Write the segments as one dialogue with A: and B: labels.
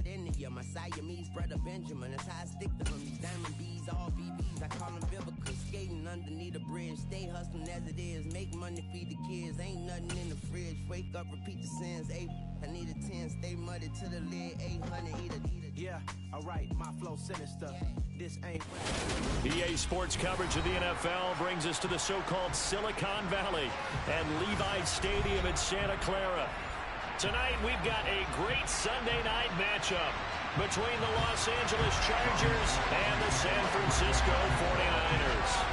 A: not into you. My Siamese brother Benjamin, that's how I stick to him. These diamond bees, all BBs, I call them biblical. Skating underneath a bridge, stay hustling as it is. Make money, feed the kids, ain't nothing in the fridge. Wake up, repeat the sins, I need a 10, stay muddy to the lid, 800, eat it.
B: Yeah, alright, my flow sinister. This ain't
C: EA Sports coverage of the NFL brings us to the so-called Silicon Valley and Levi Stadium in Santa Clara. Tonight, we've got a great Sunday night matchup between the Los Angeles Chargers and the San Francisco 49ers.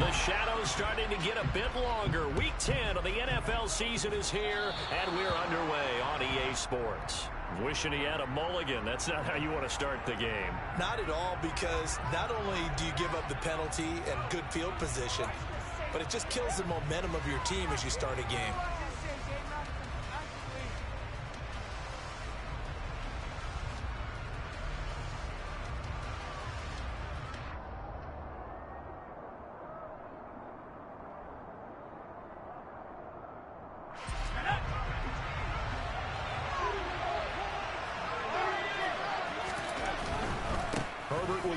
C: The shadow's starting to get a bit longer. Week 10 of the NFL season is here, and we're underway on EA Sports. Wishing he had a mulligan. That's not how you want to start the game.
D: Not at all, because not only do you give up the penalty and good field position, but it just kills the momentum of your team as you start a game.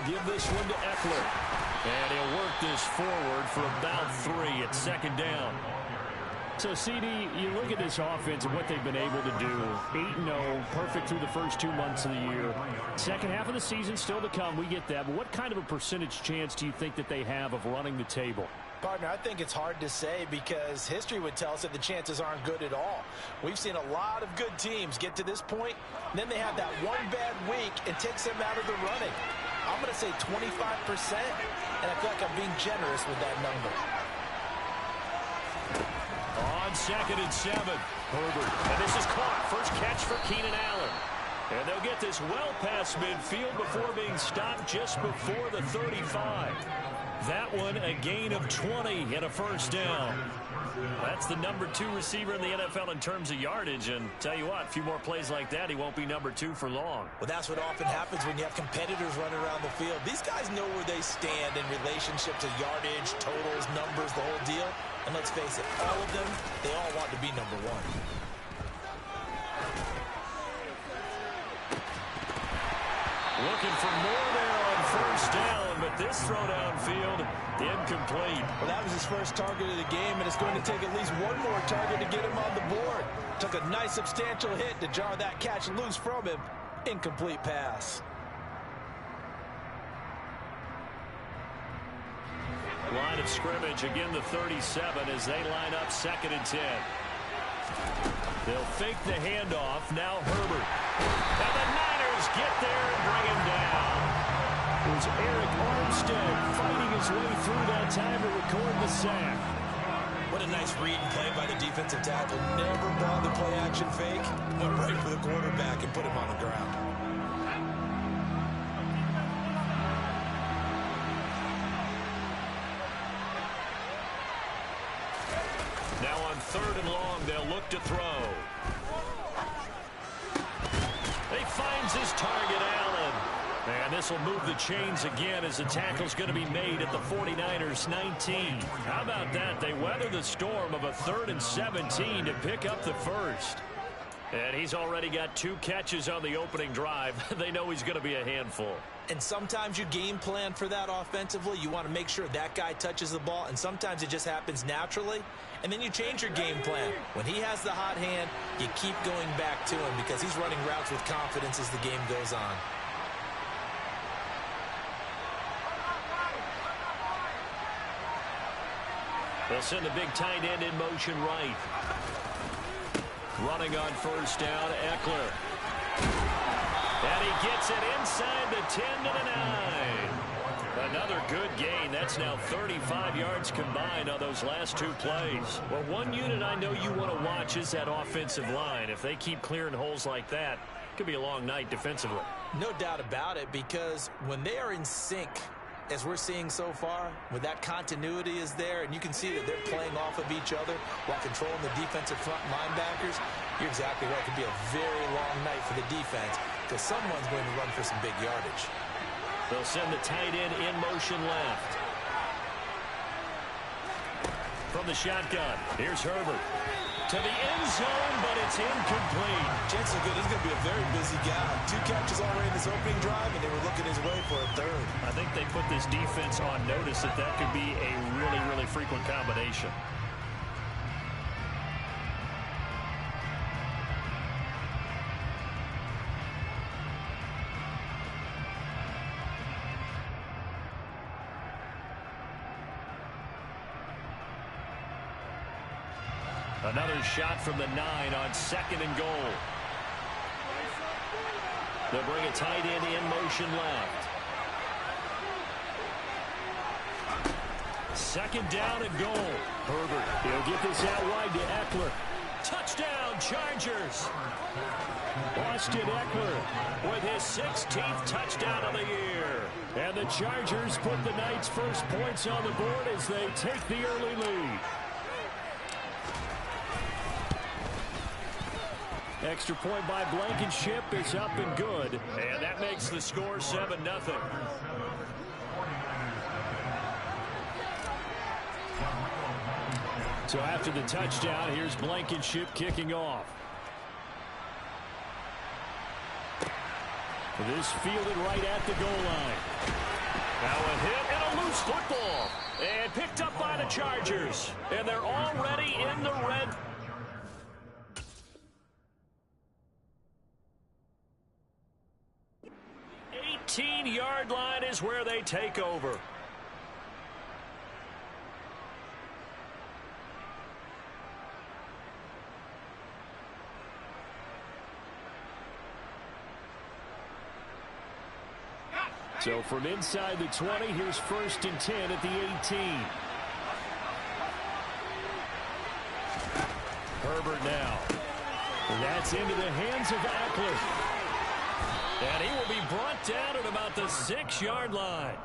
C: Give this one to Eckler. And he'll work this forward for about 3 at second down.
E: So, CD, you look at this offense and what they've been able to do. 8-0, perfect through the first 2 months of the year. Second half of the season still to come, we get that. But what kind of a percentage chance do you think that they have of running the table?
D: Partner, I think it's hard to say because history would tell us that the chances aren't good at all. We've seen a lot of good teams get to this point, and then they have that one bad week and takes them out of the running. I'm going to say 25%, and I feel like I'm being generous with that number.
C: On 2nd and 7, Herbert. And this is caught. First catch for Keenan Allen. And they'll get this well past midfield before being stopped just before the 35. That one, a gain of 20 and a first down. That's the number 2 receiver in the NFL in terms of yardage. And tell you what, a few more plays like that, he won't be number 2 for long.
D: Well, that's what often happens when you have competitors running around the field. These guys know where they stand in relationship to yardage, totals, numbers, the whole deal. And let's face it, all of them, they all want to be number 1.
C: Looking for more there on first down, but this throw downfield, incomplete.
D: Well, that was his first target of the game, and it's going to take at least one more target to get him on the board. Took a nice substantial hit to jar that catch loose from him. Incomplete pass.
C: Line of scrimmage, again the 37 as they line up 2nd and 10. They'll fake the handoff. Now Herbert. And the Niners get there and bring him down. It was Eric Armstead fighting his way through that time to record the sack.
D: What a nice read and play by the defensive tackle. Never bothered play action fake. Went right for the quarterback and put him on the ground.
C: Now on 3rd and long, they'll look to throw. He finds his target, Allen. And this will move the chains again as the tackle's going to be made at the 49ers 19. How about that? They weather the storm of a 3rd and 17 to pick up the first. And he's already got 2 catches on the opening drive. They know he's going to be a handful.
D: And sometimes you game plan for that offensively. You want to make sure that guy touches the ball, and sometimes it just happens naturally. And then you change your game plan. When he has the hot hand, you keep going back to him because he's running routes with confidence as the game goes on.
C: They'll send the big tight end in motion right. Running on first down, Eckler. And he gets it inside the 10 to the 9. Another good gain. That's now 35 yards combined on those last 2 plays. Well, one unit I know you want to watch is that offensive line. If they keep clearing holes like that, it could be a long night defensively.
D: No doubt about it, because when they are in sync, as we're seeing so far, when that continuity is there, and you can see that they're playing off of each other while controlling the defensive front linebackers, you're exactly right. It could be a very long night for the defense because someone's going to run for some big yardage.
C: They'll send the tight end in motion left. From
E: the shotgun. Here's Herbert. To the end zone, but it's incomplete.
D: Chances are good. He's going to be a very busy guy. 2 catches already in this opening drive, and they were looking his way for a third.
E: I think they put this defense on notice that that could be a really, really frequent combination. Another shot from the 9 on 2nd and goal. They'll bring a tight end in motion left. 2nd down and goal. Herbert, he'll get this out wide to Eckler. Touchdown, Chargers. Austin Eckler with his 16th touchdown of the year. And the Chargers put the Knights' first points on the board as they take the early lead. Extra point by Blankenship is up and good. And that makes the score 7-0. So after the touchdown, here's Blankenship kicking off. This fielded right at the goal line. Now a hit and a loose football. And picked up by the Chargers. And they're already in the red. 18-yard line is where they take over. So from inside the 20, here's 1st and 10 at the 18. Herbert now. And that's into the hands of Eckler. And he will be brought down at about the 6-yard line.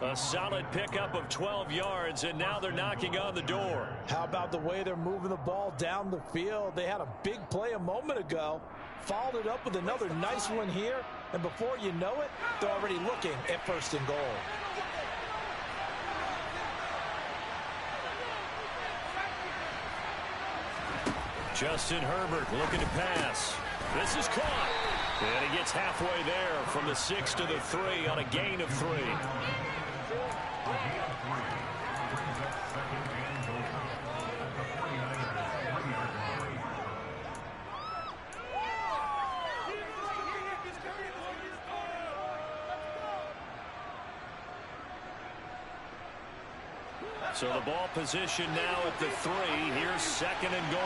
E: A solid pickup of 12 yards, and now they're knocking on the door.
D: How about the way they're moving the ball down the field? They had a big play a moment ago, followed it up with another nice one here, and before you know it, they're already looking at 1st and goal.
E: Justin Herbert looking to pass. This is caught. And he gets halfway there from the 6 to the 3 on a gain of 3. So the ball position now at the 3. Here's 2nd and goal.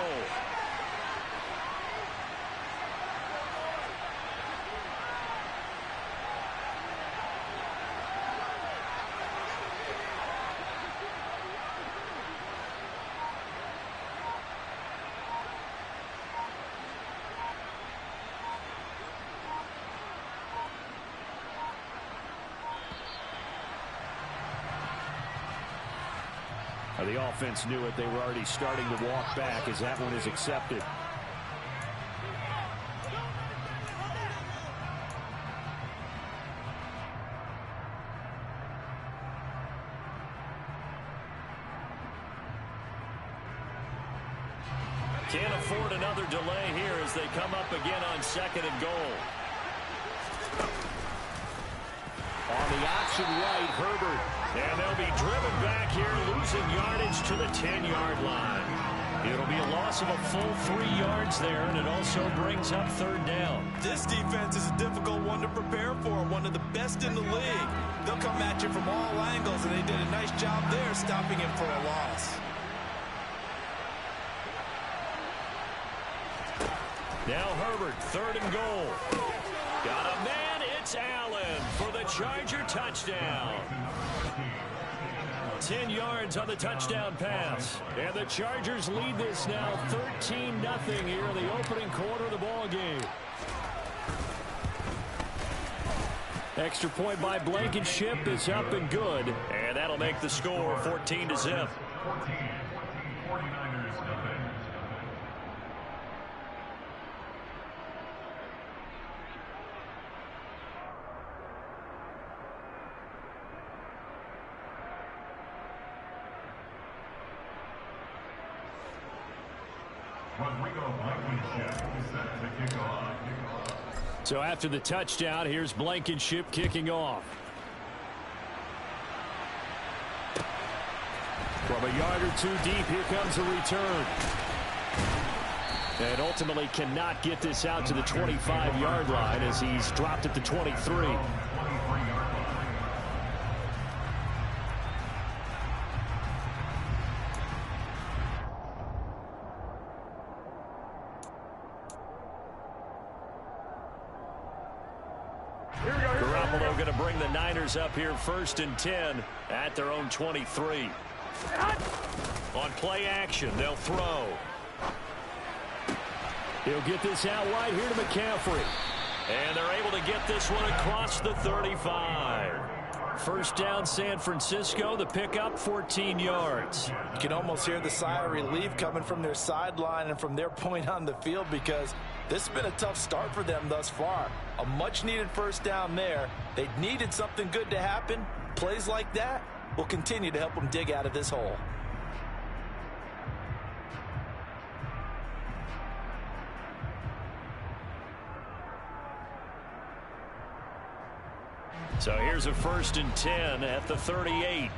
E: The offense knew it. They were already starting to walk back as that one is accepted. Can't afford another delay here as they come up again on 2nd and goal. On the option right, Herbert. And they'll be driven back here, losing yardage to the 10-yard line. It'll be a loss of a full 3 yards there, and it also brings up 3rd down.
D: This defense is a difficult one to prepare for, one of the best in the league. They'll come at you from all angles, and they did a nice job there stopping him for a loss.
E: Now Herbert, 3rd and goal. Got a man, it's Allen for the Charger touchdown. 10 yards on the touchdown pass. And the Chargers lead this now 13-0 here in the opening quarter of the ball game. Extra point by Blankenship is up and good. And that'll make the score 14-0. So after the touchdown, here's Blankenship kicking off. From a yard or two deep, here comes a return. And ultimately cannot get this out to the 25-yard line as he's dropped at the 23. Garoppolo going to bring the Niners up here 1st and 10 at their own 23. On play action, they'll throw. He'll get this out wide here to McCaffrey. And they're able to get this one across the 35. First down, San Francisco. The pickup, 14 yards.
D: You can almost hear the sigh of relief coming from their sideline and from their point on the field because this has been a tough start for them thus far. A much-needed first down there. They needed something good to happen. Plays like that will continue to help them dig out of this hole.
E: So here's a 1st and 10 at the 38.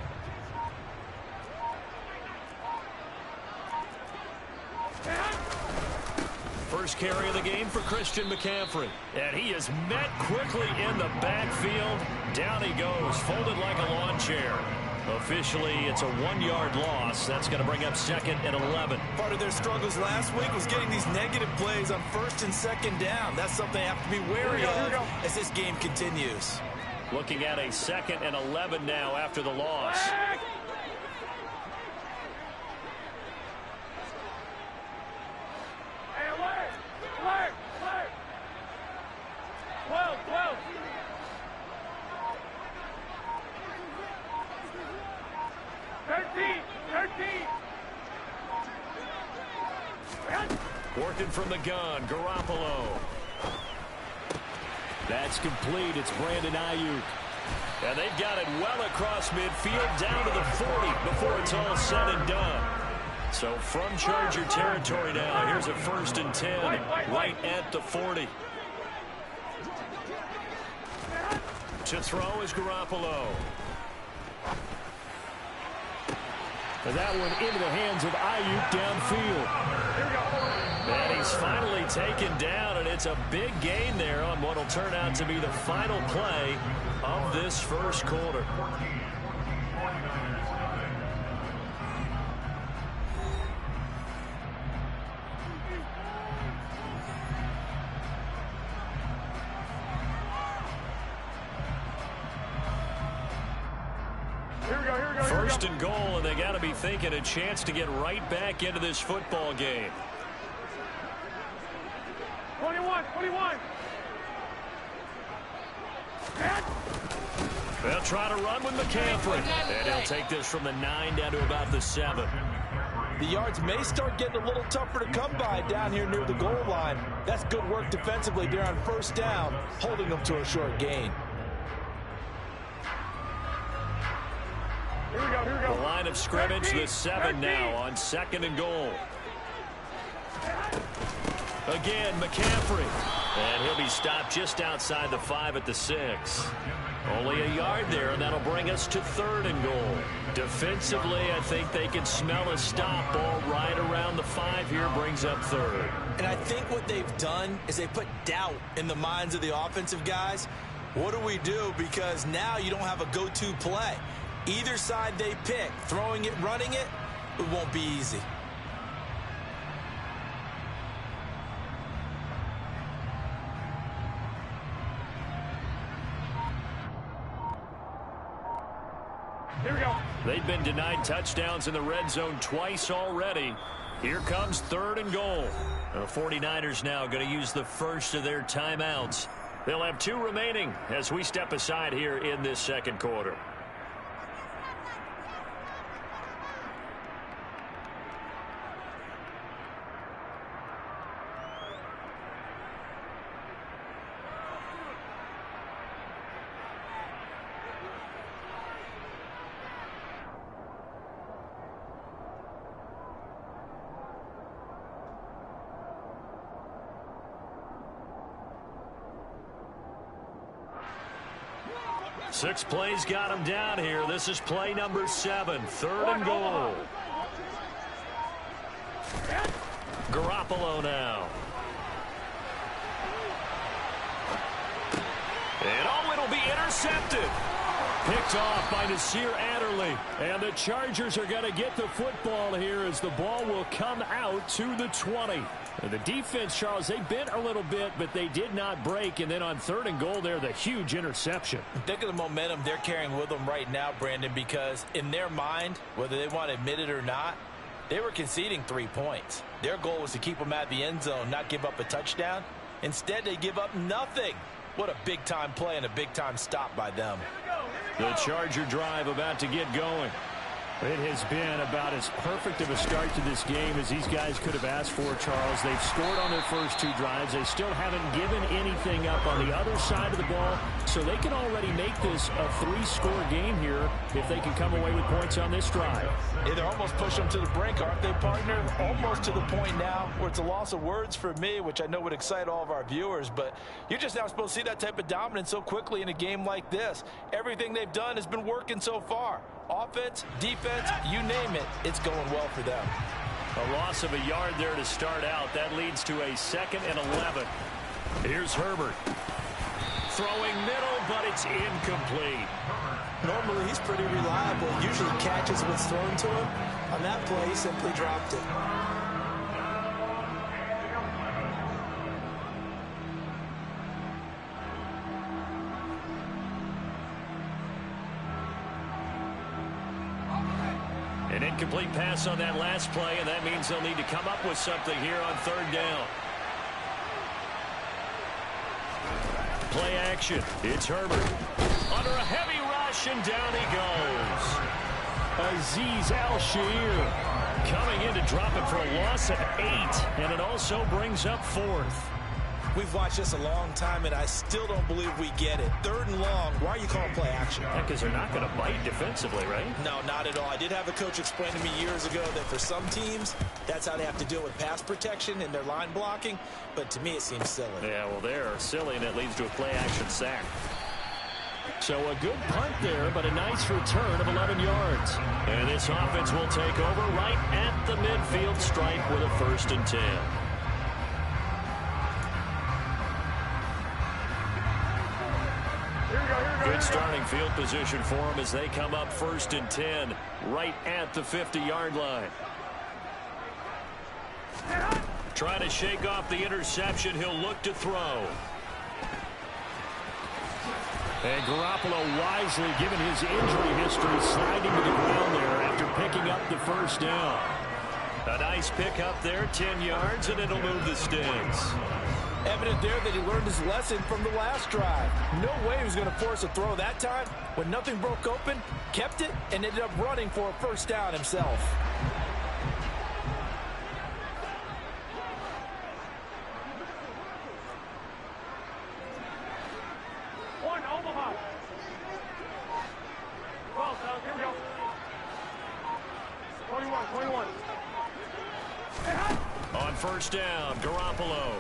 E: First carry of the game for Christian McCaffrey. And he is met quickly in the backfield. Down he goes, folded like a lawn chair. Officially, it's a 1-yard loss. That's going to bring up 2nd and 11.
D: Part of their struggles last week was getting these negative plays on 1st and 2nd down. That's something they have to be wary of as this game continues.
E: Looking at a 2nd and 11 now after the loss. Working from the gun, Garoppolo. That's complete. It's Brandon Ayuk. And they've got it well across midfield down to the 40 before it's all said and done. So from Charger territory now, here's a 1st and 10 right at the 40. To throw is Garoppolo. And that one into the hands of Ayuk downfield. And he's finally taken down, and it's a big gain there on what will turn out to be the final play of this first quarter. First and goal, and they got to be thinking a chance to get right back into this football game.
F: 21.
E: They'll try to run with McCaffrey, and he'll take this from the 9 down to about the 7.
D: The yards may start getting a little tougher to come by down here near the goal line. That's good work defensively there on 1st down, holding them to a short gain.
F: Here we go.
E: The line of scrimmage, the 7 now on 2nd and goal. Again, McCaffrey. And he'll be stopped just outside the 5 at the 6. Only a yard there, and that'll bring us to 3rd and goal. Defensively, I think they can smell a stop. Ball right around the 5 here brings up 3rd.
D: And I think what they've done is they put doubt in the minds of the offensive guys. What do we do? Because now you don't have a go-to play. Either side they pick, throwing it, running it, it won't be easy.
F: Here we go.
E: They've been denied touchdowns in the red zone twice already. Here comes 3rd and goal. The 49ers now going to use the first of their timeouts. They'll have 2 remaining as we step aside here in this second quarter.
C: 6 plays got him down here. This is play number 7, 3rd and goal. Garoppolo now. And oh, it'll be intercepted. Picked off by Nasir Adderley. And the Chargers are going to get the football here as the ball will come out to the 20. And the defense, Charles, they bent a little bit, but they did not break. And then on 3rd and goal there, the huge interception.
D: Think of the momentum they're carrying with them right now, Brandon, because in their mind, whether they want to admit it or not, they were conceding 3 points. Their goal was to keep them at the end zone, not give up a touchdown. Instead, they give up nothing. What a big-time play and a big-time stop by them.
E: The Charger drive about to get going. It has been about as perfect of a start to this game as these guys could have asked for, Charles. They've scored on their first 2 drives. They still haven't given anything up on the other side of the ball, so they can already make this a 3-score game here if they can come away with points on this drive.
D: Yeah, they're almost pushing them to the brink, aren't they, partner? Almost to the point now where it's a loss of words for me, which I know would excite all of our viewers, but you're just not supposed to see that type of dominance so quickly in a game like this. Everything they've done has been working so far. Offense, defense, you name it, it's going well for them.
C: A loss of a yard there to start out. That leads to a 2nd and 11. Here's Herbert. Throwing middle, but it's incomplete.
D: Normally, he's pretty reliable. Usually catches what's thrown to him. On that play, he simply dropped it.
C: An incomplete pass on that last play, and that means they'll need to come up with something here on 3rd down. Play action. It's Herbert. Under a heavy rush, and down he goes.
E: Azeez Al-Shaair
C: coming in to drop it for a loss of 8, and it also brings up 4th.
D: We've watched this a long time, and I still don't believe we get it. 3rd and long. Why are you calling play action?
C: Because they're not going to bite defensively, right?
D: No, not at all. I did have a coach explain to me years ago that for some teams, that's how they have to deal with pass protection and their line blocking. But to me, it seems silly.
C: Yeah, well, they're silly, and it leads to a play-action sack.
E: So a good punt there, but a nice return of 11 yards.
C: And this offense will take over right at the midfield stripe with a 1st and 10. Good starting field position for them as they come up 1st and 10 right at the 50-yard line. Trying to shake off the interception. He'll look to throw.
E: And Garoppolo wisely, given his injury history, sliding to the ground there after picking up the 1st down.
C: A nice pick up there, 10 yards, and it'll move the sticks.
D: Evident there that he learned his lesson from the last drive. No way he was going to force a throw that time. When nothing broke open, kept it, and ended up running for a 1st down himself.
F: One, Omaha. Well, here we go. 21.
C: On 1st down, Garoppolo.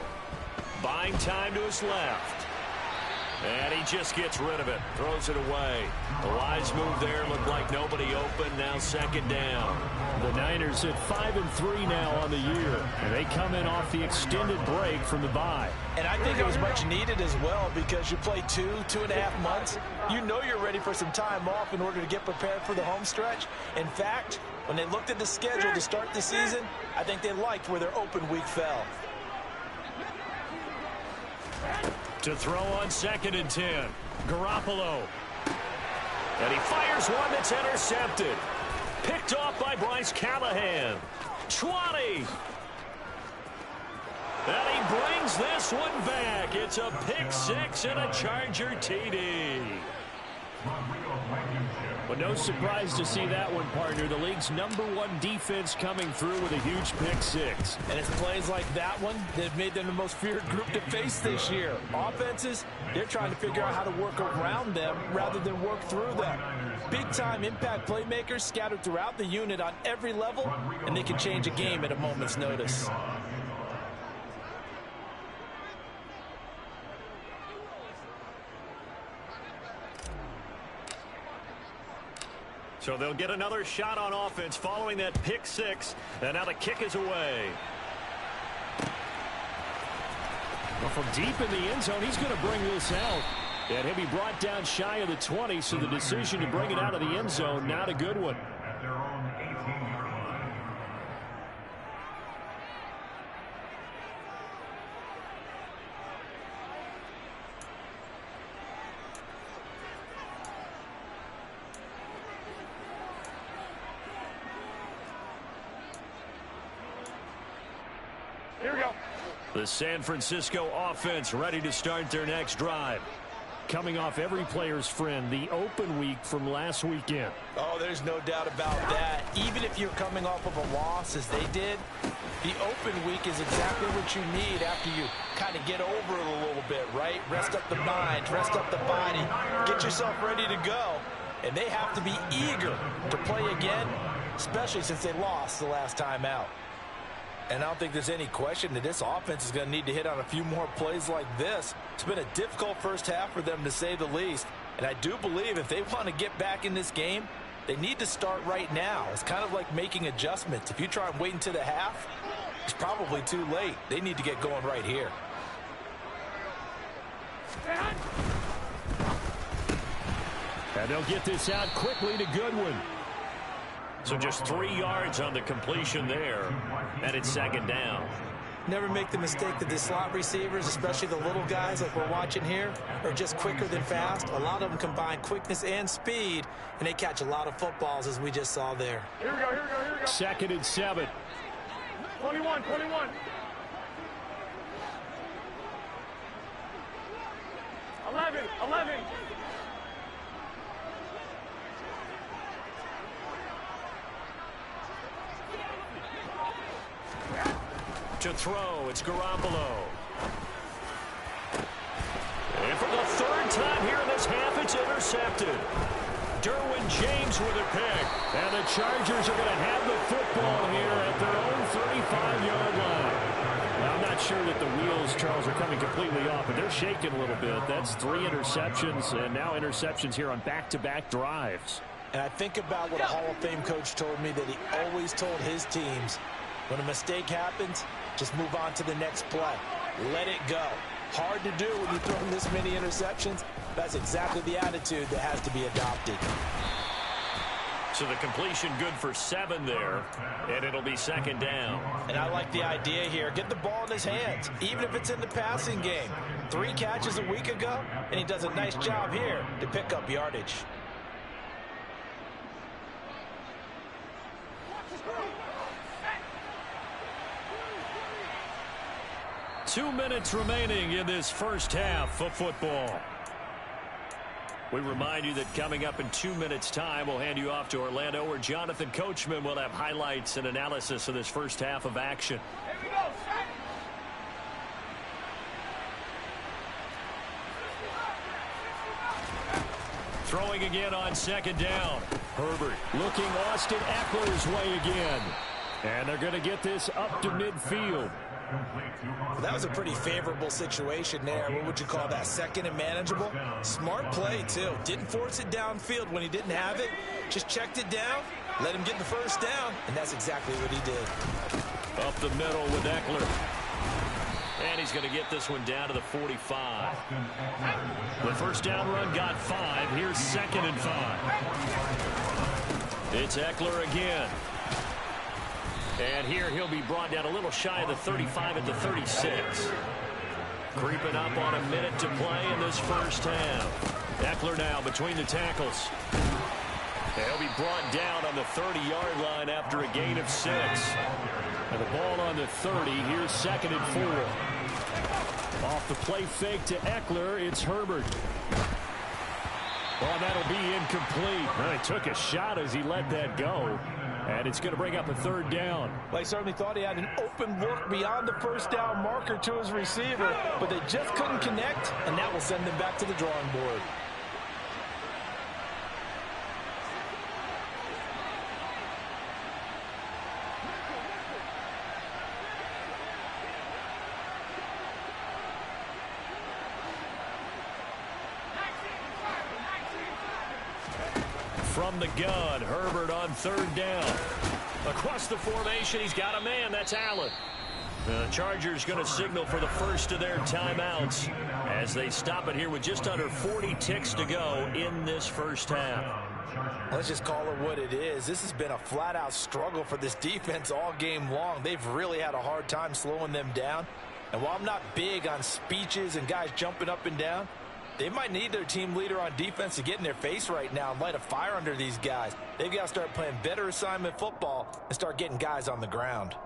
C: Buying time to his left. And he just gets rid of it. Throws it away. The wise move there. Looked like nobody open. Now 2nd down.
E: The Niners at 5-3 now on the year. And they come in off the extended break from the bye.
D: And I think it was much needed as well because you play 2.5 months. You know you're ready for some time off in order to get prepared for the home stretch. In fact, when they looked at the schedule to start the season, I think they liked where their open week fell.
C: To throw on 2nd and 10. Garoppolo. And he fires one that's intercepted. Picked off by Bryce Callahan. 20. And he brings this one back. It's a pick 6 and a Charger TD.
E: Well, no surprise to see that one, partner. The league's #1 defense coming through with a huge pick 6.
D: And it's plays like that one that have made them the most feared group to face this year. Offenses, they're trying to figure out how to work around them rather than work through them. Big-time impact playmakers scattered throughout the unit on every level, and they can change a game at a moment's notice.
C: So they'll get another shot on offense following that pick six. And now the kick is away.
E: Well, from deep in the end zone, he's going to bring this out. And he'll be brought down shy of the 20, so the decision to bring it out of the end zone, not a good one.
F: Here we go.
C: The San Francisco offense ready to start their next drive.
E: Coming off every player's friend, the open week from last weekend.
D: Oh, there's no doubt about that. Even if you're coming off of a loss as they did, the open week is exactly what you need after you kind of get over it a little bit, right? Rest up the mind, rest up the body, get yourself ready to go. And they have to be eager to play again, especially since they lost the last time out. And I don't think there's any question that this offense is going to need to hit on a few more plays like this. It's been a difficult first half for them, to say the least. And I do believe if they want to get back in this game, they need to start right now. It's kind of like making adjustments. If you try and wait until the half, it's probably too late. They need to get going right here.
E: And they'll get this out quickly to Goodwin.
C: So just 3 yards on the completion there, and it's second down.
D: Never make the mistake that the slot receivers, especially the little guys like we're watching here, are just quicker than fast. A lot of them combine quickness and speed, and they catch a lot of footballs, as we just saw there.
F: Here we go, here we go, here we go.
E: 2nd and 7.
F: 21, 21. 11, 11.
C: To throw, it's Garoppolo. And for the third time here in this half, it's intercepted. Derwin James with a pick.
E: And the Chargers are going to have the football here at their own 35-yard line. Now, I'm not sure that the wheels, Charles, are coming completely off, but they're shaking a little bit. That's 3 interceptions, and now interceptions here on back-to-back drives.
D: And I think about what a Hall of Fame coach told me that he always told his teams, when a mistake happens, just move on to the next play. Let it go. Hard to do when you throw this many interceptions. That's exactly the attitude that has to be adopted.
C: So the completion good for 7 there, and it'll be second down.
D: And I like the idea here. Get the ball in his hands, even if it's in the passing game. 3 catches a week ago, and he does a nice job here to pick up yardage.
C: Two minutes remaining in this first half of football. We remind you that coming up in 2 minutes' time, we'll hand you off to Orlando, where Jonathan Coachman will have highlights and analysis of this first half of action.
F: Here we go.
C: Throwing again on second down.
E: Herbert looking Austin Eckler's way again. And they're going to get this up to midfield.
D: Well, that was a pretty favorable situation there. What would you call that? Second and manageable? Smart play, too. Didn't force it downfield when he didn't have it. Just checked it down, let him get the first down, and that's exactly what he did.
C: Up the middle with Eckler. And he's going to get this one down to the 45. The first down run got 5. Here's 2nd and 5. It's Eckler again. And here he'll be brought down a little shy of the 35 at the 36. Creeping up on a minute to play in this first half. Eckler now between the tackles. He'll be brought down on the 30-yard line after a gain of 6. And the ball on the 30. Here's 2nd and 4.
E: Off the play fake to Eckler, it's Herbert. Well, that'll be incomplete. Well, he took a shot as he let that go. And it's going to bring up a 3rd down.
D: Well, he certainly thought he had an open look beyond the first down marker to his receiver, but they just couldn't connect, and that will send them back to the drawing board.
E: From
C: from the gun. Herbert on third down. Across the formation, he's got a man. That's Allen. The Chargers going to signal for the first of their timeouts as they stop it here with just under 40 ticks to go in this first half.
D: Let's just call it what it is. This has been a flat-out struggle for this defense all game long. They've really had a hard time slowing them down. And while I'm not big on speeches and guys jumping up and down, they might need their team leader on defense to get in their face right now and light a fire under these guys. They've got to start playing better assignment football and start getting guys on the ground.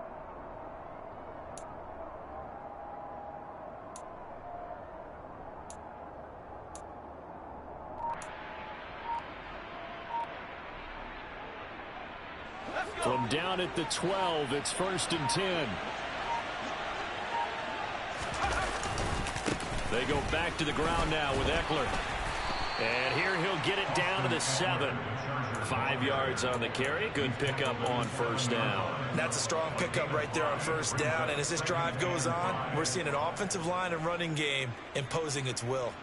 E: From down at the 12, it's 1st and 10. They go back to the ground now with Eckler. And here he'll get it down to the 7. 5 yards on the carry. Good pickup on first down.
D: That's a strong pickup right there on first down. And as this drive goes on, we're seeing an offensive line and running game imposing its will.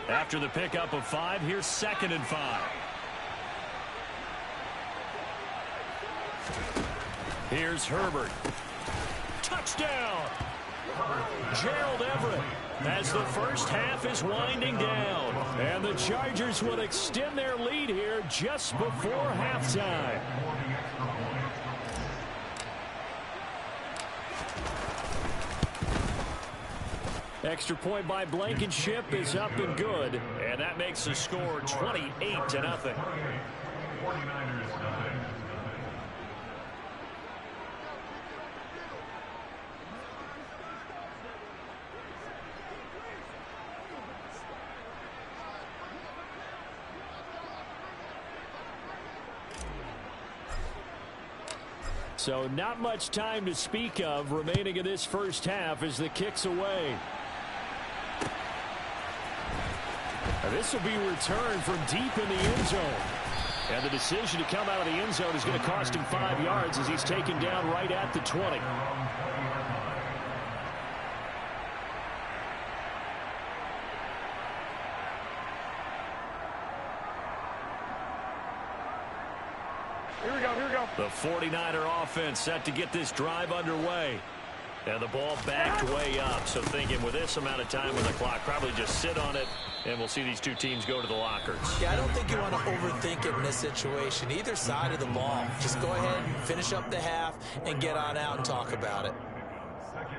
E: After the pickup of 5, here's 2nd and 5. Here's Herbert. Touchdown! Gerald Everett as the first half is winding down. And the Chargers will extend their lead here just before halftime. Extra point by Blankenship is up and good. And that makes the score 28-0. So not much time to speak of remaining in this first half as the kick's away. And this will be returned from deep in the end zone. And the decision to come out of the end zone is going to cost him 5 yards as he's taken down right at the 20.
F: Here we go, here we go.
E: The 49er offense set to get this drive underway. And the ball backed way up. So thinking with this amount of time on the clock, probably just sit on it, and we'll see these two teams go to the lockers.
D: Yeah, I don't think you want to overthink it in this situation. Either side of the ball. Just go ahead and finish up the half and get on out and talk about it.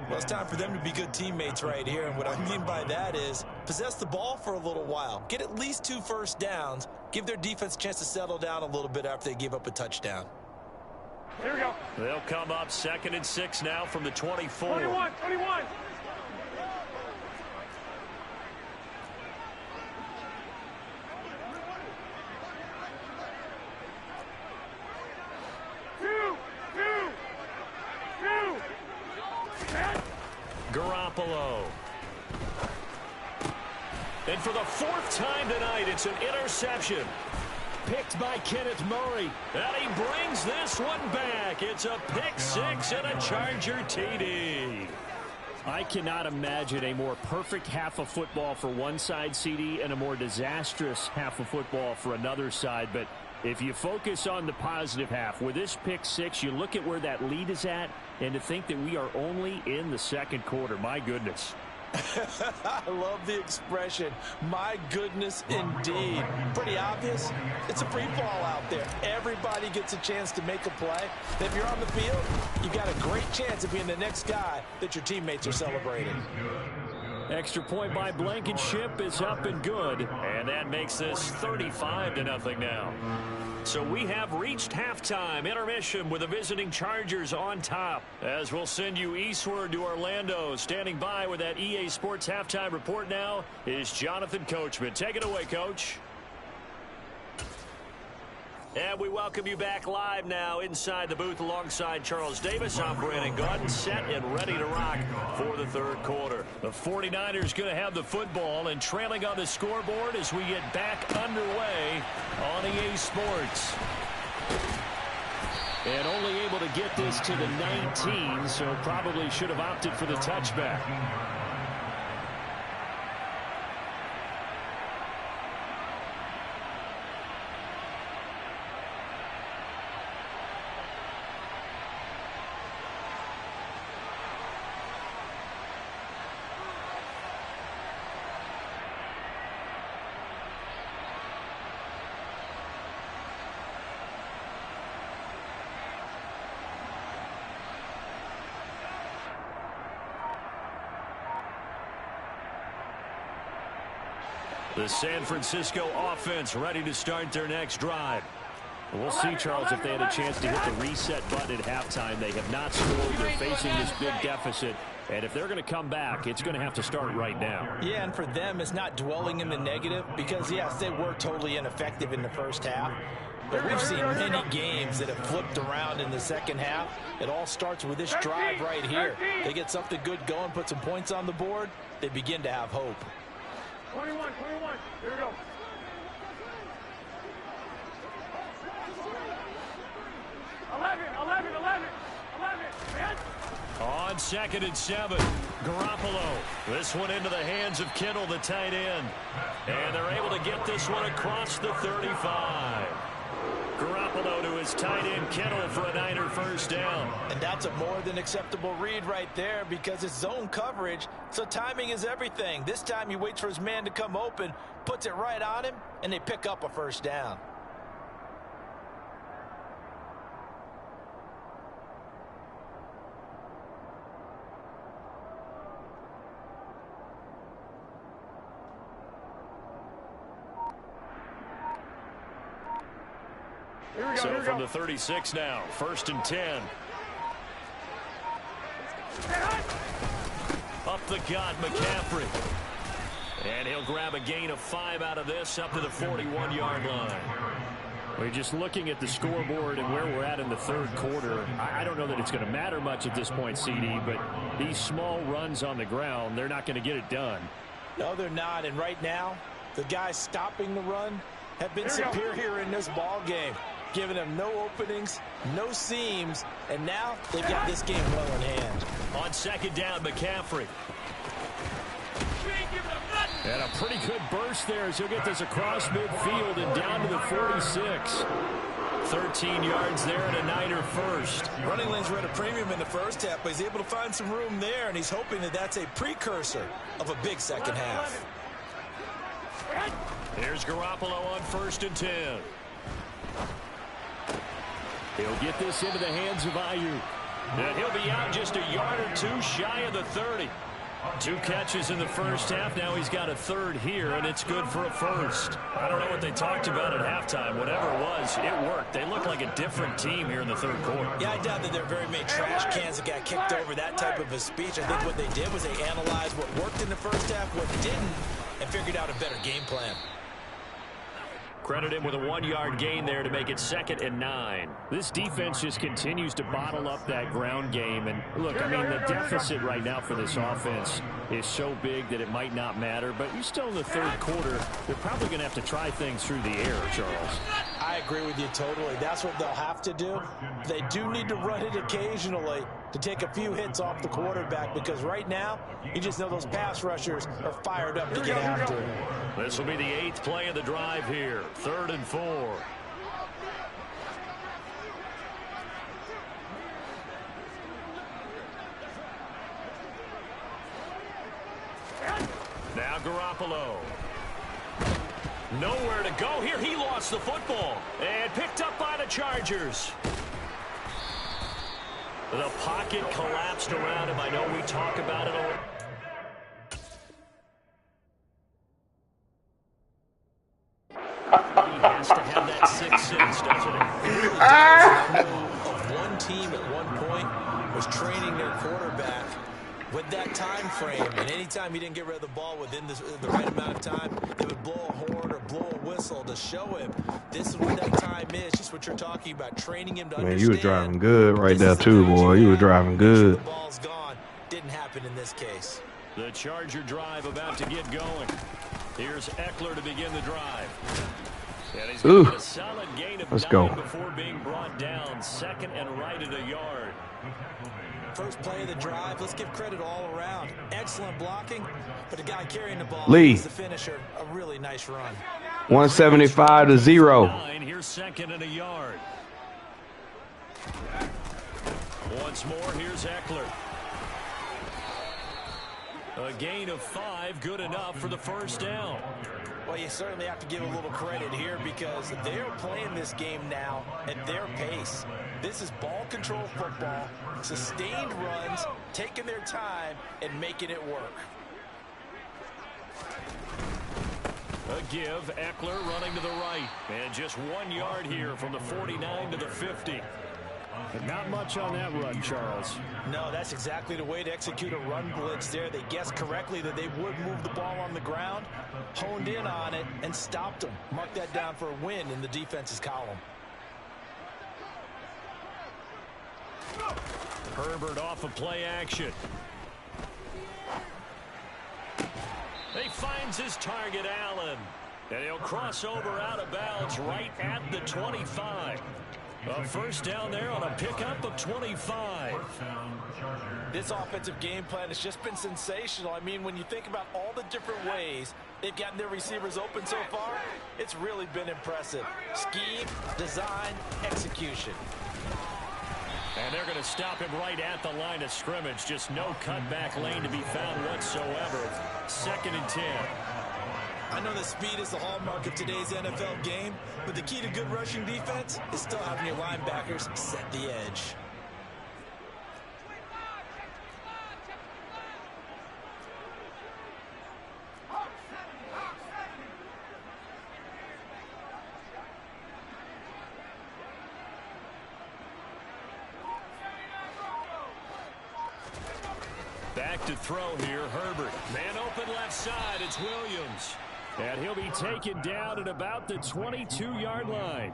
D: Well, it's time for them to be good teammates right here. And what I mean by that is possess the ball for a little while. Get at least 2 first downs. Give their defense a chance to settle down a little bit after they give up a touchdown.
F: Here we go.
E: They'll come up 2nd and 6 now from the 24.
F: 21, 21.
E: Garoppolo. And for the 4th time tonight, it's an interception. Picked by Kenneth Murray. And he brings this one back. It's a pick 6 and a Charger TD. I cannot imagine a more perfect half of football for one side, CD, and a more disastrous half of football for another side. But if you focus on the positive half, with this pick 6, you look at where that lead is at, and to think that we are only in the 2nd quarter. My goodness.
D: I love the expression, my goodness indeed. Pretty obvious. It's a free fall out there. Everybody gets a chance to make a play. If you're on the field, you've got a great chance of being the next guy that your teammates are celebrating.
E: Extra point by Blankenship is up and good. And that makes this 35-0 now. So we have reached halftime. Intermission with the visiting Chargers on top. As we'll send you eastward to Orlando. Standing by with that EA Sports halftime report now is Jonathan Coachman. Take it away, Coach. And we welcome you back live now inside the booth alongside Charles Davis. I'm Brandon Gaudin, set and ready to rock for the 3rd quarter. The 49ers going to have the football and trailing on the scoreboard as we get back underway on EA Sports. And only able to get this to the 19, so probably should have opted for the touchback.
C: The San Francisco offense ready to start their next drive.
E: We'll see, Charles, if they had a chance to hit the reset button at halftime. They have not scored. They're facing this big deficit. And if they're going to come back, it's going to have to start right now.
D: Yeah, and for them, it's not dwelling in the negative because, yes, they were totally ineffective in the first half. But we've seen many games that have flipped around in the second half. It all starts with this drive right here. They get something good going, put some points on the board, they begin to have hope.
F: 21, here we go.
C: On 2nd and 7, Garoppolo. This one into the hands of Kittle, the tight end. And they're able to get this one across the 35. Garoppolo to his tight end Kittle for a Niner first down.
D: And that's a more than acceptable read right there because it's zone coverage, so timing is everything. This time he waits for his man to come open, puts it right on him, and they pick up a first down.
C: So from the 36 now, 1st and 10. Up the gut, McCaffrey. And he'll grab a gain of 5 out of this up to the 41-yard line.
E: We're just looking at the scoreboard and where we're at in the third quarter. I don't know that it's going to matter much at this point, CD, but these small runs on the ground, they're not going to get it done.
D: No, they're not. And right now, the guys stopping the run have been superior in this ball game, giving them no openings, no seams, and now they've got this game well in hand.
C: On 2nd down, McCaffrey.
E: And a pretty good burst there as he'll get this across midfield and down to the 46.
C: 13 yards there and a Niner first.
D: Running lanes were at a premium in the first half, but he's able to find some room there, and he's hoping that that's a precursor of a big second half.
C: Here's Garoppolo on 1st and 10.
E: He'll get this into the hands of Ayuk.
C: And he'll be out just a yard or two shy of the 30. 2 catches in the first half. Now he's got a third here, and it's good for a first. I don't know what they talked about at halftime. Whatever it was, it worked. They look like a different team here in the third quarter.
D: Yeah, I doubt that there are very many trash cans that got kicked over, that type of a speech. I think what they did was they analyzed what worked in the first half, what didn't, and figured out a better game plan.
E: Credit him with a 1-yard gain there to make it 2nd and 9. This defense just continues to bottle up that ground game. And look, I mean, the deficit right now for this offense is so big that it might not matter. But you're still in the third quarter. They're probably going to have to try things through the air, Charles.
D: I agree with you totally. That's what they'll have to do. They do need to run it occasionally to take a few hits off the quarterback, because right now, you just know those pass rushers are fired up to get after him.
C: This will be the 8th play of the drive here. 3rd and 4. Now Garoppolo. Nowhere to go here. He lost the football and picked up by the Chargers. The pocket collapsed around him. I know we talk about it all. He has to have that 6th sense, doesn't he?
D: I know of one team at one point was training their quarterback with that time frame, and anytime he didn't get rid of the ball within the right amount of time, they would blow a horn or blow a whistle to show him this is what that time is. Just what you're talking about, training him to understand.
G: Man, you were driving good right there too, boy. You were driving good.
D: The ball's gone. Didn't happen in this case.
C: The Charger drive about to get going. Here's Eckler to begin the drive. And he's got a solid gain of 9 before being brought down. 2nd and right at a yard.
D: First play of the drive. Let's give credit all around. Excellent blocking, but the guy carrying the ball is the finisher. A really nice run.
G: 175 to 0.
C: Here's 2nd and a yard. Once more, here's Eckler. A gain of 5, good enough for the first down.
D: Well, you certainly have to give a little credit here because they're playing this game now at their pace. This is ball control football, sustained runs, taking their time and making it work.
C: give. Eckler running to the right. And just 1 yard here from the 49 to the 50.
E: But not much on that run, Charles.
D: No, that's exactly the way to execute a run blitz there. They guessed correctly that they would move the ball on the ground, honed in on it, and stopped them. Mark that down for a win in the defense's column.
C: Herbert off of play action. He finds his target, Allen. And he'll cross over out of bounds right at the 25. A first down there on a pickup of 25.
D: This offensive game plan has just been sensational. I mean, when you think about all the different ways they've gotten their receivers open so far, it's really been impressive. Scheme, design, execution.
C: And they're going to stop him right at the line of scrimmage. Just no cutback lane to be found whatsoever. 2nd and 10.
D: I know that speed is the hallmark of today's NFL game, but the key to good rushing defense is still having your linebackers set the edge.
C: Back to throw here, Herbert. Man open left side, it's Williams.
E: And he'll be taken down at about the 22-yard line.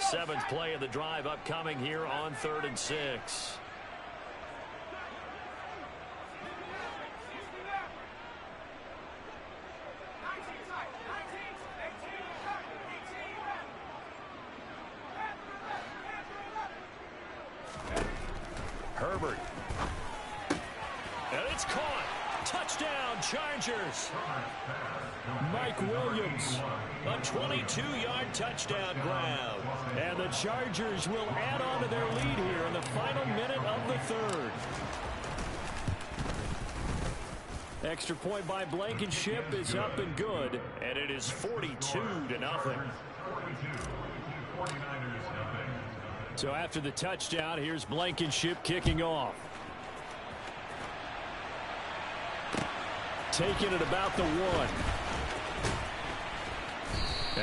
C: Seventh play of the drive upcoming here on 3rd and 6. Herbert. And it's caught. Touchdown, Chargers.
E: Mike Williams.
C: A 22-yard touchdown grab.
E: And the Chargers will add on to their lead here in the final minute of the 3rd. Extra point by Blankenship is up and good.
C: And it is 42-0.
E: So after the touchdown, here's Blankenship kicking off. Taking it about the 1.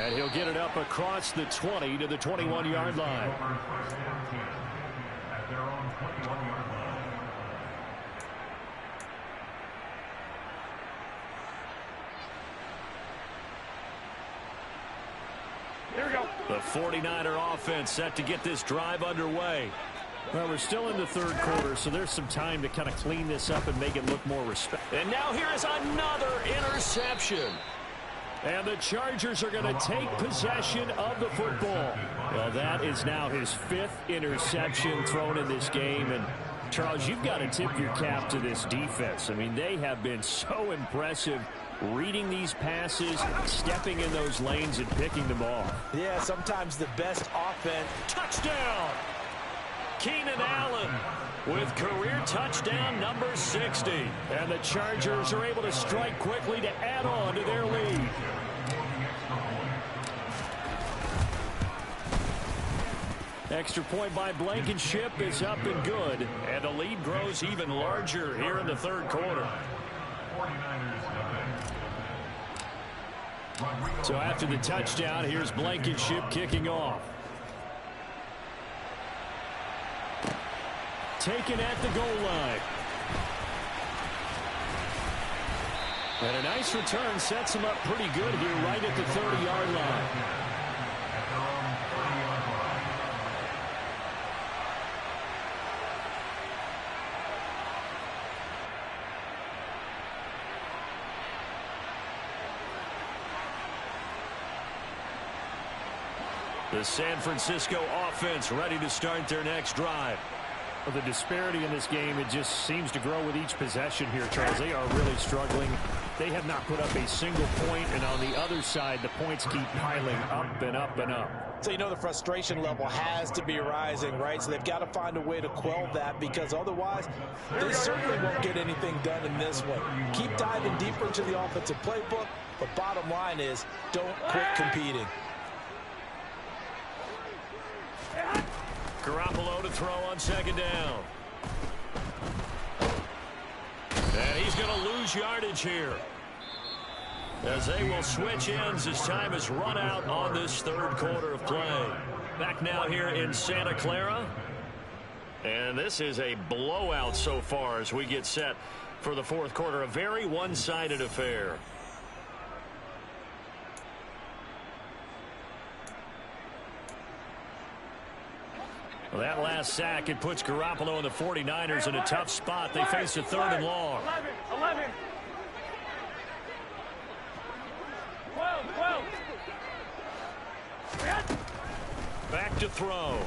E: And he'll get it up across the 20 to the 21-yard line.
F: Here we go.
C: The 49er offense set to get this drive underway.
E: Well, we're still in the 3rd quarter, so there's some time to kind of clean this up and make it look more respectful.
C: And now here is another interception.
E: And the Chargers are going to take possession of the football. Well, that is now his 5th interception thrown in this game. And, Charles, you've got to tip your cap to this defense. I mean, they have been so impressive reading these passes, stepping in those lanes, and picking them off.
D: Yeah, sometimes the best offense.
C: Touchdown! Keenan Allen with career touchdown number 60.
E: And the Chargers are able to strike quickly to add on to their lead. Extra point by Blankenship is up and good.
C: And the lead grows even larger here in the 3rd quarter.
E: So after the touchdown, here's Blankenship kicking off. Taken at the goal line. And a nice return sets him up pretty good here right at the 30-yard line.
C: The San Francisco offense ready to start their next drive.
E: Well, the disparity in this game, it just seems to grow with each possession here, Charles. They are really struggling. They have not put up a single point, and on the other side, the points keep piling up and up and up.
D: So you know the frustration level has to be rising, right? So they've got to find a way to quell that, because otherwise they certainly won't get anything done in this one. Keep diving deeper into the offensive playbook, but bottom line is don't quit competing.
C: Garoppolo to throw on second down. And he's going to lose yardage here, as they will switch ends as time is run out on this third quarter of play. Back now here in Santa Clara. And this is a blowout so far as we get set for the fourth quarter. A very one-sided affair. Well, that last sack, it puts Garoppolo and the 49ers in a tough spot. They face a third and long.
F: 11. 12.
C: Back to throw.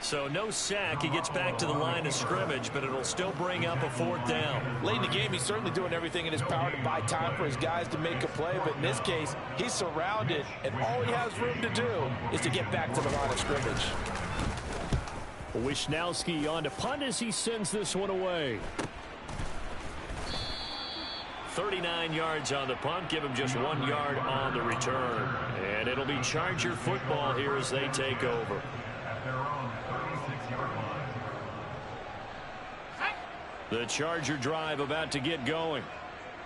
C: So no sack. He gets back to the line of scrimmage, but it'll still bring up a fourth down.
D: Late in the game, he's certainly doing everything in his power to buy time for his guys to make a play. But in this case, he's surrounded, and all he has room to do is to get back to the line of scrimmage.
E: Wisnowski on to punt as he sends this one away.
C: 39 yards on the punt. Give him just 1 yard on the return. And it'll be Charger football here as they take over. The Charger drive about to get going.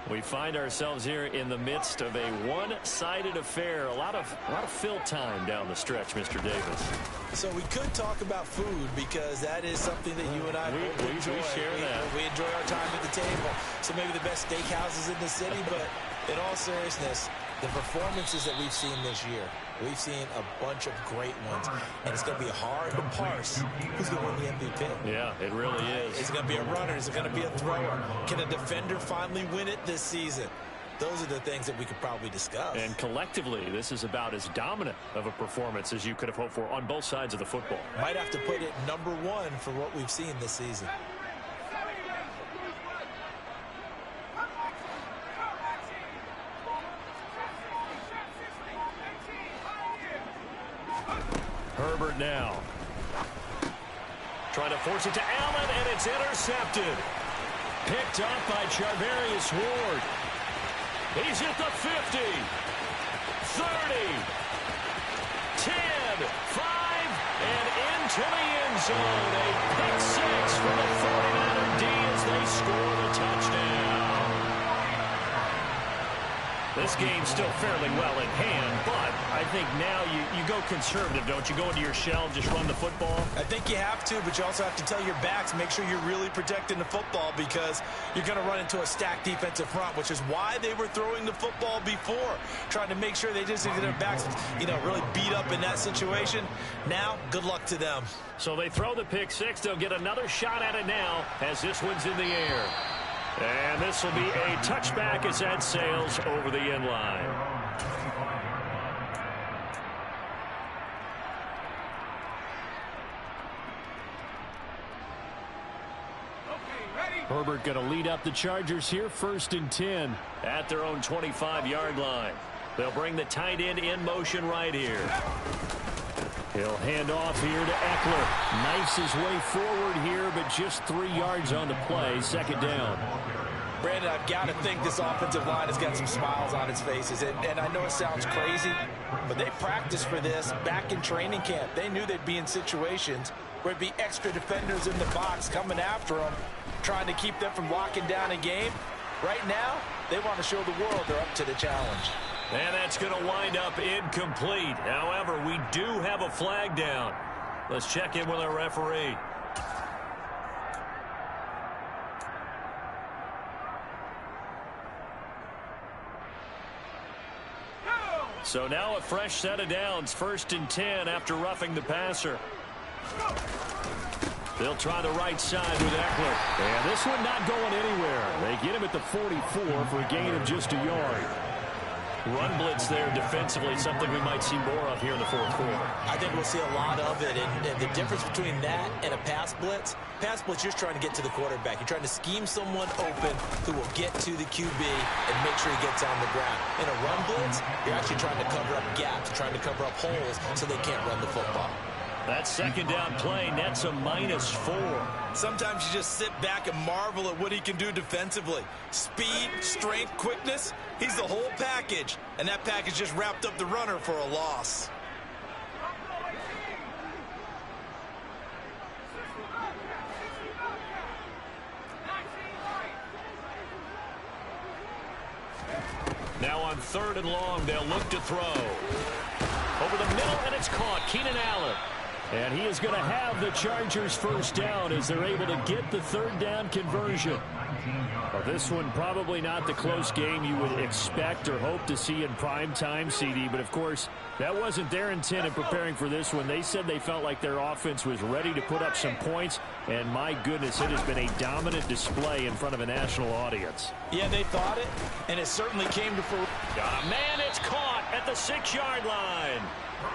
C: We find ourselves here in the midst of a one-sided affair. A lot of fill time down the stretch, Mr. Davis.
D: So we could talk about food, because that is something that you and I enjoy.
C: We share that.
D: We enjoy our time at the table. So maybe the best steakhouses in the city, but in all seriousness, the performances that we've seen this year, we've seen a bunch of great ones, and it's going to be hard to parse who's going to win the MVP.
C: Yeah, it really is.
D: Is it going to be a runner? Is it going to be a thrower? Can a defender finally win it this season? Those are the things that we could probably discuss.
E: And collectively, this is about as dominant of a performance as you could have hoped for on both sides of the football.
D: Might have to put it number one for what we've seen this season.
C: Herbert now. Trying to force it to Allen, and it's intercepted. Picked up by Charvarius Ward. He's at the 50. 30. 10. 5. And into the end zone. A pick six for the 49er D as they score the touchdown. This game's still fairly well in hand, but I think now you go conservative, don't you? Go into your shell, just run the football?
D: I think you have to, but you also have to tell your backs, make sure you're really protecting the football, because you're going to run into a stacked defensive front, which is why they were throwing the football before, trying to make sure they just get their backs, really beat up in that situation. Now, good luck to them.
C: So they throw the pick six. They'll get another shot at it now as this one's in the air. And this will be a touchback as that sails over the end line.
E: Herbert going to lead up the Chargers here, 1st and 10.
C: At their own 25-yard line. They'll bring the tight end in motion right here.
E: He'll hand off here to Eckler. Knifes his way forward here, but just 3 yards on the play. 2nd down.
D: Brandon, I've got to think this offensive line has got some smiles on its faces. And I know it sounds crazy, but they practiced for this back in training camp. They knew they'd be in situations where it'd be extra defenders in the box coming after them, trying to keep them from locking down a game. Right now, they want to show the world they're up to the challenge.
C: And that's going to wind up incomplete. However, we do have a flag down. Let's check in with our referee. So now a fresh set of downs. 1st and 10 after roughing the passer. They'll try the right side with Eckler.
E: And this one not going anywhere. They get him at the 44 for a gain of just a yard.
C: Run blitz there defensively, something we might see more of here in the fourth quarter.
D: I think we'll see a lot of it, and the difference between that and a pass blitz, you're just trying to get to the quarterback. You're trying to scheme someone open who will get to the QB and make sure he gets on the ground. In a run blitz, you're actually trying to cover up gaps, trying to cover up holes so they can't run the football.
C: That 2nd down play nets a -4.
D: Sometimes you just sit back and marvel at what he can do defensively. Speed, strength, quickness, he's the whole package. And that package just wrapped up the runner for a loss.
C: Now on 3rd and long, they'll look to throw. Over the middle, and it's caught. Keenan Allen. And he is going to have the Chargers first down as they're able to get the 3rd down conversion. Well, this one probably not the close game you would expect or hope to see in prime time, CD. But, of course, that wasn't their intent in preparing for this one. They said they felt like their offense was ready to put up some points. And, my goodness, it has been a dominant display in front of a national audience.
D: Yeah, they thought it, and it certainly came to fruition.
C: Got a man, it's caught at the 6-yard line.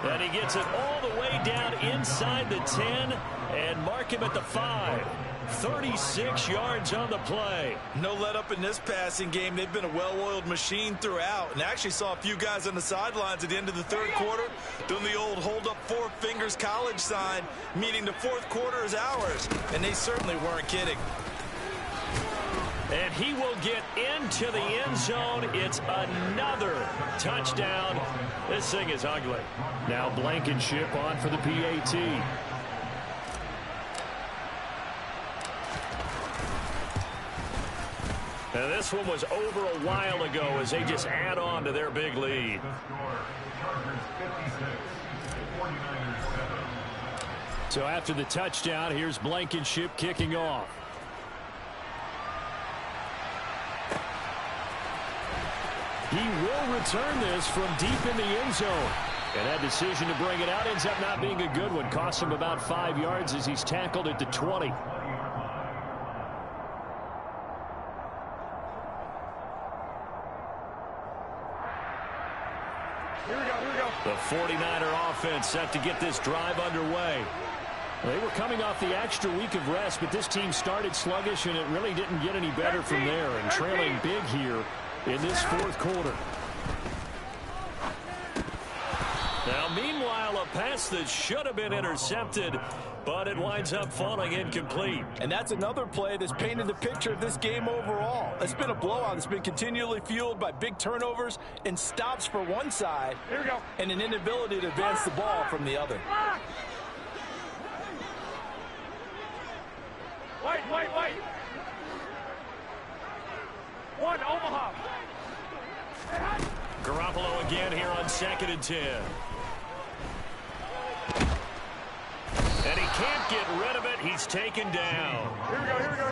C: And he gets it all the way down inside the 10 and mark him at the 5. 36 yards on the play.
D: No let up in this passing game. They've been a well-oiled machine throughout, and actually saw a few guys on the sidelines at the end of the 3rd quarter doing the old hold up 4 fingers college sign, meaning the 4th quarter is ours, and they certainly weren't kidding.
C: And he will get into the end zone. It's another touchdown. This thing is ugly.
E: Now Blankenship on for the PAT.
C: Now this one was over a while ago as they just add on to their big lead.
E: So after the touchdown, here's Blankenship kicking off. He will return this from deep in the end zone. And that decision to bring it out ends up not being a good one. Costs him about 5 yards as he's tackled at the 20.
F: Here we go.
C: The 49er offense set to get this drive underway.
E: They were coming off the extra week of rest, but this team started sluggish, and it really didn't get any better from there. And trailing big here in this 4th quarter.
C: Now, meanwhile, a pass that should have been intercepted, but it winds up falling incomplete.
D: And that's another play that's painted the picture of this game overall. It's been a blowout. It's been continually fueled by big turnovers and stops for one side and an inability to advance the ball from the other.
F: Wait. 1, Omaha.
C: Garoppolo again here on 2nd and 10. And he can't get rid of it. He's taken down.
F: Here we go.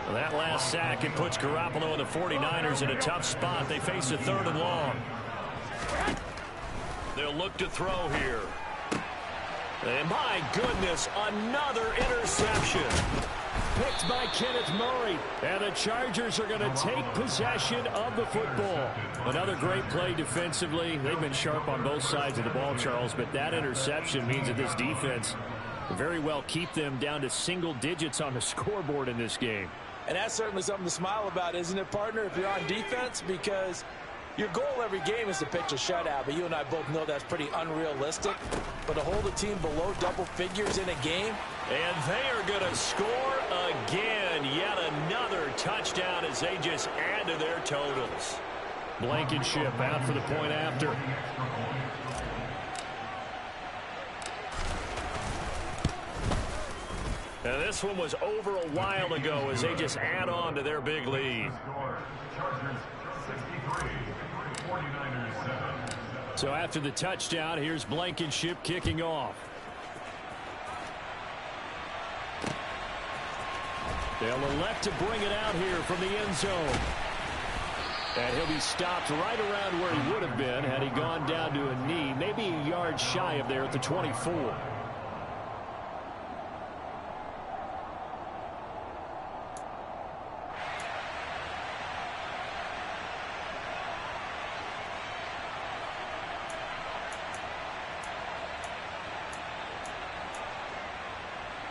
C: Well, that last sack, it puts Garoppolo and the 49ers in a tough spot. They face a 3rd and long. They'll look to throw here. And my goodness, another interception.
E: Picked by Kenneth Murray. And the Chargers are going to take possession of the football. Another great play defensively. They've been sharp on both sides of the ball, Charles, but that interception means that this defense very well keep them down to single digits on the scoreboard in this game.
D: And that's certainly something to smile about, isn't it, partner, if you're on defense? Because your goal every game is to pitch a shutout, but you and I both know that's pretty unrealistic. But to hold a team below double figures in a game.
C: And they are going to score again. Yet another touchdown as they just add to their totals.
E: Blankenship out for the point after.
C: And this one was over a while ago as they just add on to their big lead.
E: So after the touchdown, here's Blankenship kicking off. They'll elect to bring it out here from the end zone. And he'll be stopped right around where he would have been had he gone down to a knee, maybe a yard shy of there at the 24.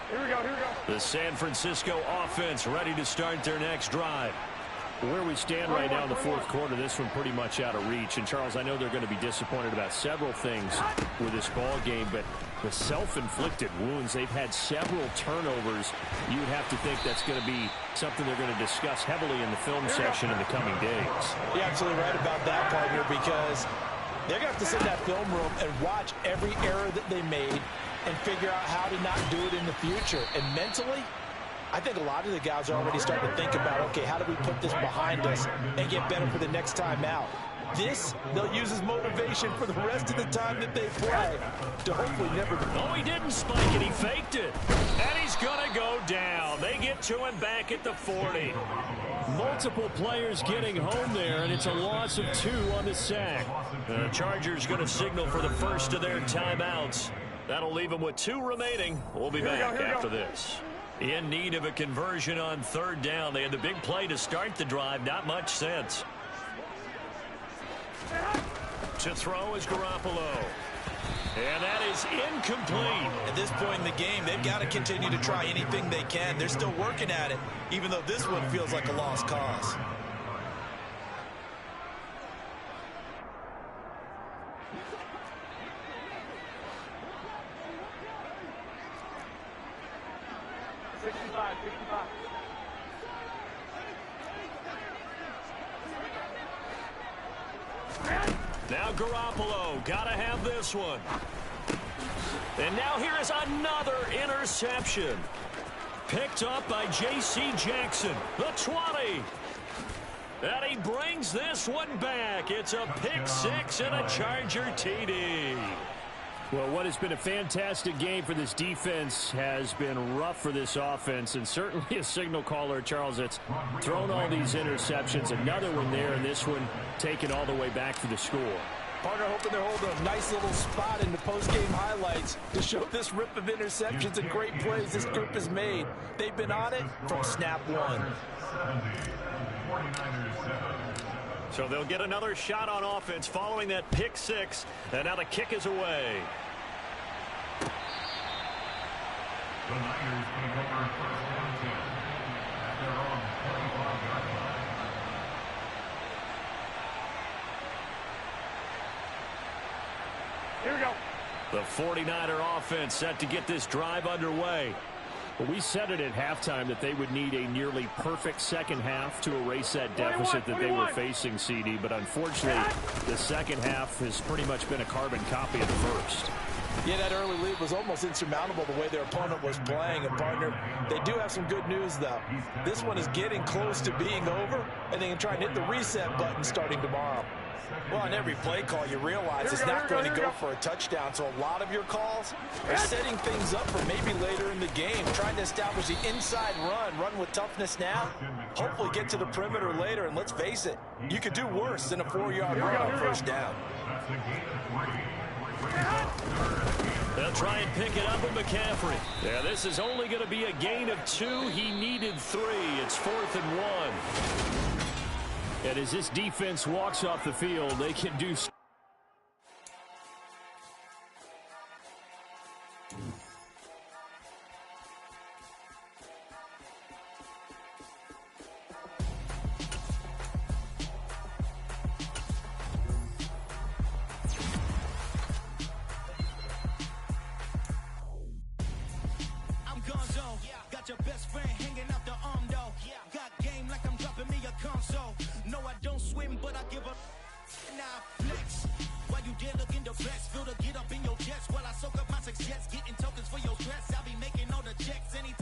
F: Here we go.
C: The San Francisco offense ready to start their next drive.
E: Where we stand right now in the 4th quarter, this one pretty much out of reach. And, Charles, I know they're going to be disappointed about several things with this ball game, but the self-inflicted wounds, they've had several turnovers. You would have to think that's going to be something they're going to discuss heavily in the film section in the coming days.
D: You're absolutely right about that, partner, because they're going to have to sit in that film room and watch every error that they made and figure out how to not do it in the future. And mentally, I think a lot of the guys are already starting to think about, okay, how do we put this behind us and get better for the next time out? This, they'll use as motivation for the rest of the time that they play to hopefully never...
E: Oh, he didn't spike it. He faked it. And he's going to go down. They get to him back at the 40. Multiple players getting home there, and it's a loss of 2 on the sack. The Chargers going to signal for the first of their timeouts. That'll leave them with 2 remaining. We'll be back after this. In need of a conversion on 3rd down. They had the big play to start the drive. Not much sense. To throw is Garoppolo. And that is incomplete.
D: At this point in the game, they've got to continue to try anything they can. They're still working at it, even though this one feels like a lost cause.
E: Now Garoppolo, gotta have this one. And now here is another interception. Picked up by J.C. Jackson, the 20. And he brings this one back. It's a pick 6 and a Charger TD. Well, what has been a fantastic game for this defense has been rough for this offense, and certainly a signal caller, Charles, that's thrown all these interceptions. Another one there, and this one taken all the way back for the score.
D: Partner hoping they're holding a nice little spot in the post-game highlights to show this rip of interceptions and great plays this group has made. They've been on it from snap 1.
E: So they'll get another shot on offense following that pick 6, and now the kick is away.
H: The Niners take over 1st and 10 at their own 25-yard line.
F: Here we go.
E: The 49er offense set to get this drive underway. Well, we said it at halftime that they would need a nearly perfect second half to erase that deficit that they were facing, CD. But unfortunately, the second half has pretty much been a carbon copy of the first.
D: Yeah, that early lead was almost insurmountable the way their opponent was playing. And, partner, they do have some good news, though. This one is getting close to being over, and they can try and hit the reset button starting tomorrow. Well, on every play call, you realize it's not going to go for a touchdown. So a lot of your calls are setting things up for maybe later in the game, trying to establish the inside run with toughness now, hopefully get to the perimeter later. And let's face it, you could do worse than a 4-yard run on 1st down.
E: They'll try and pick it up with McCaffrey. Yeah, this is only going to be a gain of 2. He needed 3. It's 4th and 1. And as this defense walks off the field, they can do...
A: I'm gonzo. Got your best friend hanging out the arm though. Got game like I'm dropping me a console. No, I don't swim, but I give a now flex. While you dare look in the flex, feel the get up in your chest while I soak up my success, getting tokens for your stress. I'll be making all the checks anytime you